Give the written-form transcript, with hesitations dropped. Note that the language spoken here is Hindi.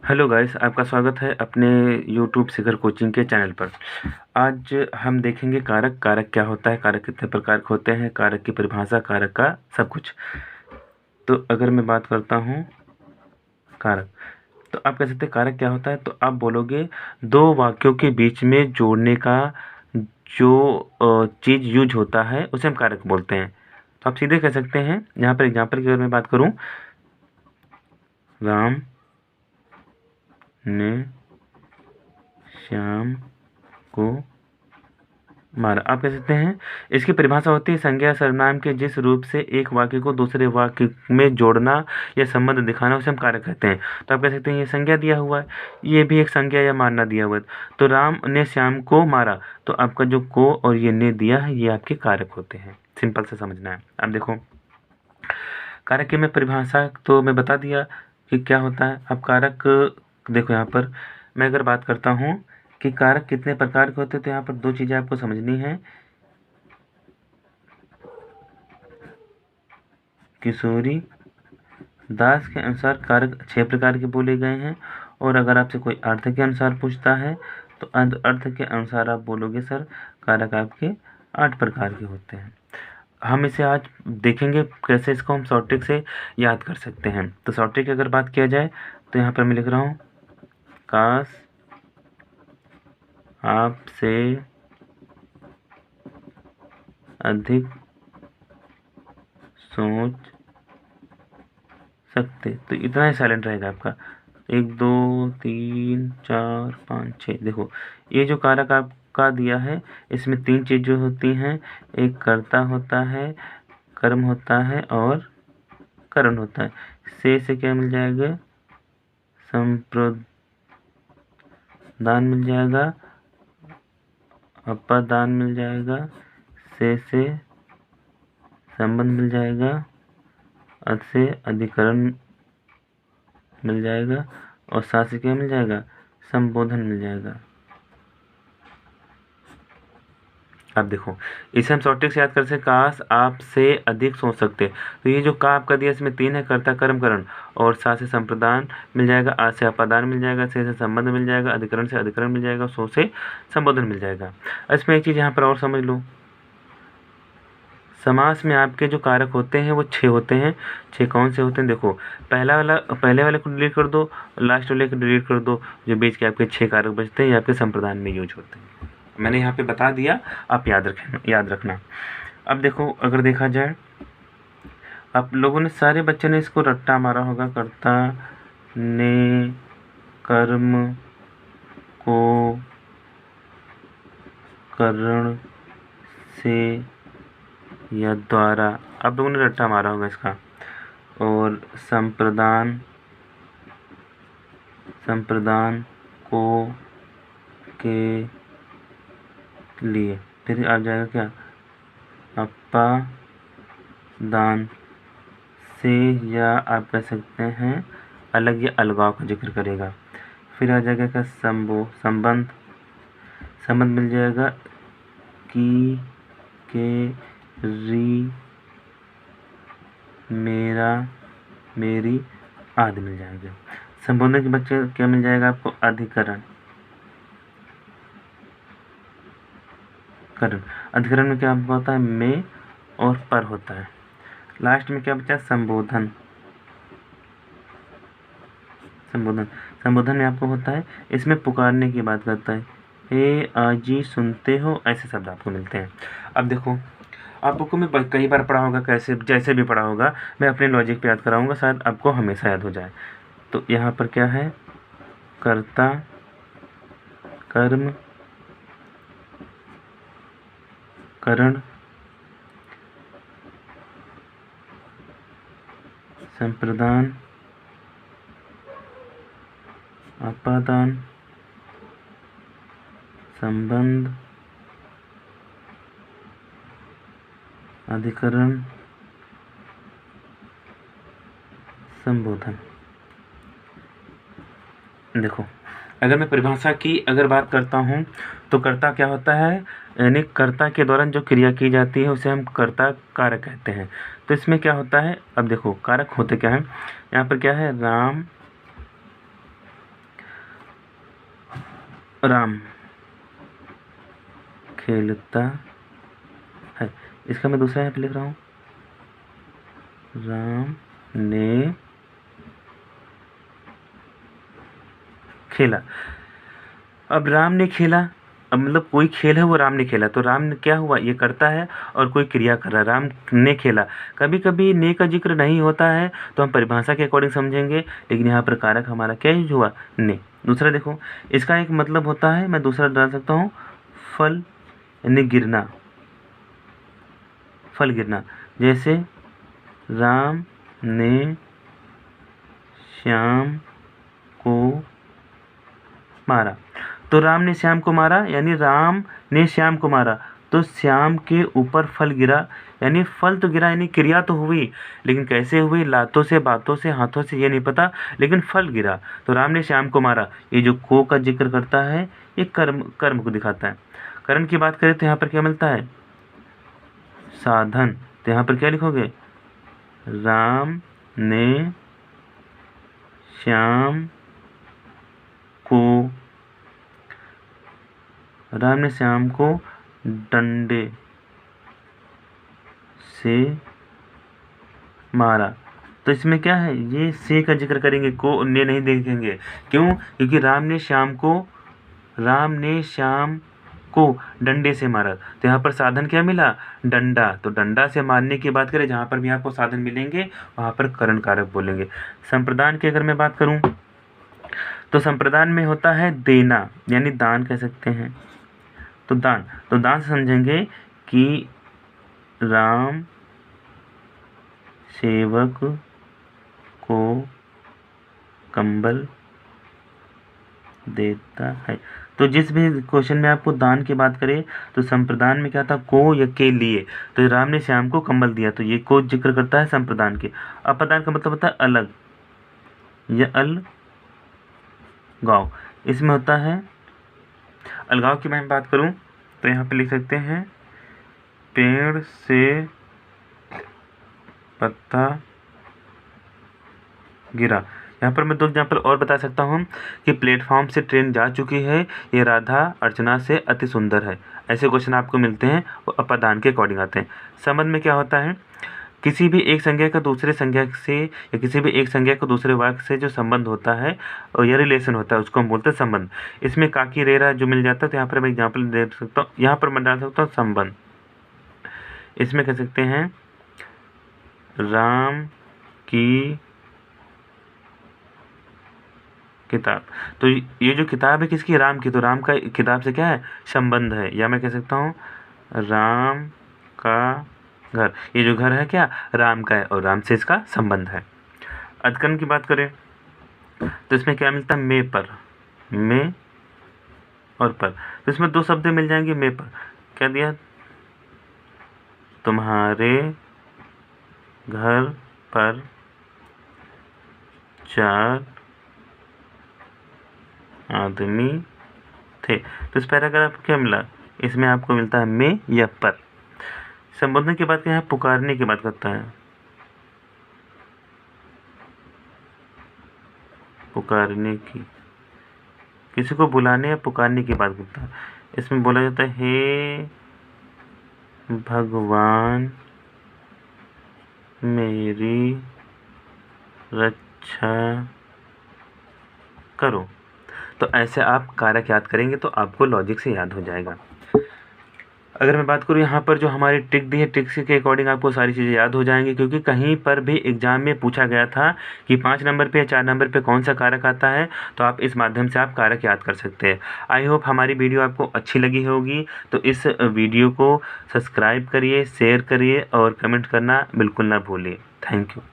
हेलो गाइस, आपका स्वागत है अपने यूट्यूब शिखर कोचिंग के चैनल पर। आज हम देखेंगे कारक। कारक क्या होता है, कारक कितने प्रकार के होते हैं, कारक की परिभाषा, कारक का सब कुछ। तो अगर मैं बात करता हूँ कारक, तो आप कह सकते हैं कारक क्या होता है। तो आप बोलोगे दो वाक्यों के बीच में जोड़ने का जो चीज़ यूज होता है उसे हम कारक बोलते हैं। तो आप सीधे कह सकते हैं, यहाँ पर एग्जाम्पल की अगर मैं बात करूँ, राम ने श्याम को मारा। आप कह सकते हैं इसकी परिभाषा होती है संज्ञा सर्वनाम के जिस रूप से एक वाक्य को दूसरे वाक्य में जोड़ना या संबंध दिखाना, उसे हम कारक कहते हैं। तो आप कह सकते हैं ये संज्ञा दिया हुआ है, ये भी एक संज्ञा या मारना दिया हुआ है। तो राम ने श्याम को मारा, तो आपका जो को और ये ने दिया है ये आपके कारक होते हैं। सिंपल से समझना है। अब देखो कारक की मैं परिभाषा तो मैं बता दिया कि क्या होता है। अब कारक देखो, यहाँ पर मैं अगर बात करता हूँ कि कारक कितने प्रकार के होते हैं, तो यहाँ पर दो चीज़ें आपको समझनी है। किशोरी दास के अनुसार कारक 6 प्रकार के बोले गए हैं, और अगर आपसे कोई अर्थ के अनुसार पूछता है तो अर्थ के अनुसार आप बोलोगे सर कारक आपके 8 प्रकार के होते हैं। हम इसे आज देखेंगे कैसे इसको हम शॉर्ट ट्रिक से याद कर सकते हैं। तो शॉर्ट ट्रिक की अगर बात किया जाए तो यहाँ पर मैं लिख रहा हूँ, काश आपसे अधिक सोच सकते। तो इतना ही साइलेंट रहेगा आपका। 1 2 3 4 5 6। देखो ये जो कारक आपका दिया है इसमें 3 चीज़ें होती हैं। एक कर्ता होता है, कर्म होता है और करण होता है। से क्या मिल जाएगा, संप्रदान मिल जाएगा, अपादान मिल जाएगा, से संबंध मिल जाएगा, अत से अधिकरण मिल जाएगा, और साथ से क्या मिल जाएगा, संबोधन मिल जाएगा। अब देखो इसे हम शॉर्ट ट्रिक से याद कर सकते, काश आपसे अधिक सोच सकते। तो ये जो का आपका दिया इसमें 3 है, कर्ता कर्म करण, और सा से संप्रदान मिल जाएगा, आ से अपादान मिल जाएगा, से संबंध मिल जाएगा, अधिकरण से अधिकरण मिल जाएगा, सो से संबोधन मिल जाएगा। इसमें एक चीज़ यहाँ पर और समझ लो, समास में आपके जो कारक होते हैं वो 6 होते हैं। 6 कौन से होते हैं, देखो पहले वाले को डिलीट कर दो, लास्ट वाले को डिलीट कर दो, जो बीच के आपके 6 कारक बचते हैं ये आपके संप्रदान में यूज होते हैं। मैंने यहाँ पे बता दिया, आप याद रखना। अब देखो अगर देखा जाए, आप लोगों ने सारे बच्चों ने इसको रट्टा मारा होगा, कर्ता ने कर्म को करण से या द्वारा, आप लोगों ने रट्टा मारा होगा इसका। और संप्रदान को के लिए फिर आ जाएगा क्या, अपादान से, या आप कह सकते हैं अलग या अलगाव का जिक्र करेगा। फिर आ जाएगा क्या, संबंध मिल जाएगा, की के री मेरा मेरी आदि मिल जाएगा। संबोधन के बच्चे क्या मिल जाएगा आपको, अधिकरण। अधिकरण में क्या होता है, में और पर होता है। लास्ट में क्या बचा, संबोधन में आपको होता है, इसमें पुकारने की बात करता है, हे आजी सुनते हो, ऐसे शब्द आपको मिलते हैं। अब देखो आपको मैं कई बार पढ़ा होगा, कैसे जैसे भी पढ़ा होगा, मैं अपने लॉजिक पे याद कराऊंगा, शायद आपको हमेशा याद हो जाए। तो यहाँ पर क्या है, कर्ता कर्म करण संप्रदान अपादान संबंध अधिकरण संबोधन। देखो अगर मैं परिभाषा की अगर बात करता हूँ तो कर्ता क्या होता है, यानी कर्ता के दौरान जो क्रिया की जाती है उसे हम कर्ता कारक कहते हैं। तो इसमें क्या होता है, अब देखो कारक होते क्या है, यहाँ पर क्या है, राम राम खेलता है। इसका मैं दूसरा यहाँ पे लिख रहा हूँ, राम ने खेला। अब राम ने खेला, अब मतलब कोई खेल है वो राम ने खेला, तो राम ने क्या हुआ, ये करता है और कोई क्रिया कर रहा है, राम ने खेला। कभी कभी ने का जिक्र नहीं होता है तो हम परिभाषा के अकॉर्डिंग समझेंगे, लेकिन यहाँ पर कारक हमारा क्या यूज हुआ, ने। दूसरा देखो, इसका एक मतलब होता है, मैं दूसरा डाल सकता हूँ, फल यानी गिरना, फल गिरना। जैसे राम ने श्याम को मारा, तो राम ने श्याम को मारा यानी राम ने श्याम को मारा, तो श्याम के ऊपर फल गिरा, यानी फल तो गिरा, यानी क्रिया तो हुई, लेकिन कैसे हुई, लातों से, बातों से, हाथों से, ये नहीं पता, लेकिन फल गिरा। तो राम ने श्याम को मारा, ये जो को का जिक्र करता है ये कर्म, कर्म को दिखाता है। करण की बात करें तो यहाँ पर क्या मिलता है, साधन। तो यहाँ पर क्या लिखोगे, राम ने श्याम को, राम ने श्याम को डंडे से मारा। तो इसमें क्या है, ये से का जिक्र करेंगे, को ने नहीं देखेंगे। क्यों, क्योंकि राम ने श्याम को डंडे से मारा, तो यहाँ पर साधन क्या मिला, डंडा। तो डंडा से मारने की बात करें, जहाँ पर भी आपको साधन मिलेंगे वहाँ पर करण कारक बोलेंगे। संप्रदान की अगर मैं बात करूँ तो संप्रदान में होता है देना, यानी दान कह सकते हैं। तो दान से समझेंगे कि राम सेवक को कंबल देता है। तो जिस भी क्वेश्चन में आपको दान की बात करें तो संप्रदान में क्या था, को या के लिए, तो राम ने श्याम को कंबल दिया, तो ये को जिक्र करता है संप्रदान के। अप्रदान का मतलब होता है अलग या अलगाव, इसमें होता है। अलगाव की मैं बात करूं तो यहाँ पे लिख सकते हैं, पेड़ से पत्ता गिरा। यहाँ पर मैं 2 एग्जाम्पल और बता सकता हूँ कि प्लेटफॉर्म से ट्रेन जा चुकी है, ये राधा अर्चना से अति सुंदर है। ऐसे क्वेश्चन आपको मिलते हैं, वो अपादान के अकॉर्डिंग आते हैं। संबंध में क्या होता है, किसी भी एक संज्ञा का दूसरे संज्ञा से या किसी भी एक संज्ञा को दूसरे वाक्य से जो संबंध होता है और यह रिलेशन होता है उसको हम बोलते हैं संबंध। इसमें काकी रेरा जो मिल जाता है, तो यहाँ पर मैं एग्जाम्पल दे सकता हूँ, यहाँ पर मैं डाल सकता हूँ संबंध। इसमें कह सकते हैं राम की किताब, तो ये जो किताब है किसकी, राम की, तो राम का किताब से क्या है, संबंध है। या मैं कह सकता हूँ राम का घर, ये जो घर है क्या, राम का है और राम से इसका संबंध है। अधिकरण की बात करें तो इसमें क्या मिलता है, में पर, में और पर। तो इसमें 2 शब्द मिल जाएंगे, में पर क्या दिया, तुम्हारे घर पर 4 आदमी थे। तो इस पैराग्राफ को क्या मिला, इसमें आपको मिलता है में या पर। संबोधन की बात यहाँ पुकारने की बात करता है, पुकारने की, किसी को बुलाने या पुकारने की बात करता है। इसमें बोला जाता है हे भगवान मेरी रक्षा करो। तो ऐसे आप कारक याद करेंगे तो आपको लॉजिक से याद हो जाएगा। अगर मैं बात करूँ यहाँ पर जो हमारी ट्रिक दी है, ट्रिक के अकॉर्डिंग आपको सारी चीज़ें याद हो जाएंगी, क्योंकि कहीं पर भी एग्जाम में पूछा गया था कि 5 नंबर पे या 4 नंबर पे कौन सा कारक आता है, तो आप इस माध्यम से आप कारक याद कर सकते हैं। आई होप हमारी वीडियो आपको अच्छी लगी होगी, तो इस वीडियो को सब्सक्राइब करिए, शेयर करिए और कमेंट करना बिल्कुल ना भूलिए। Thank you.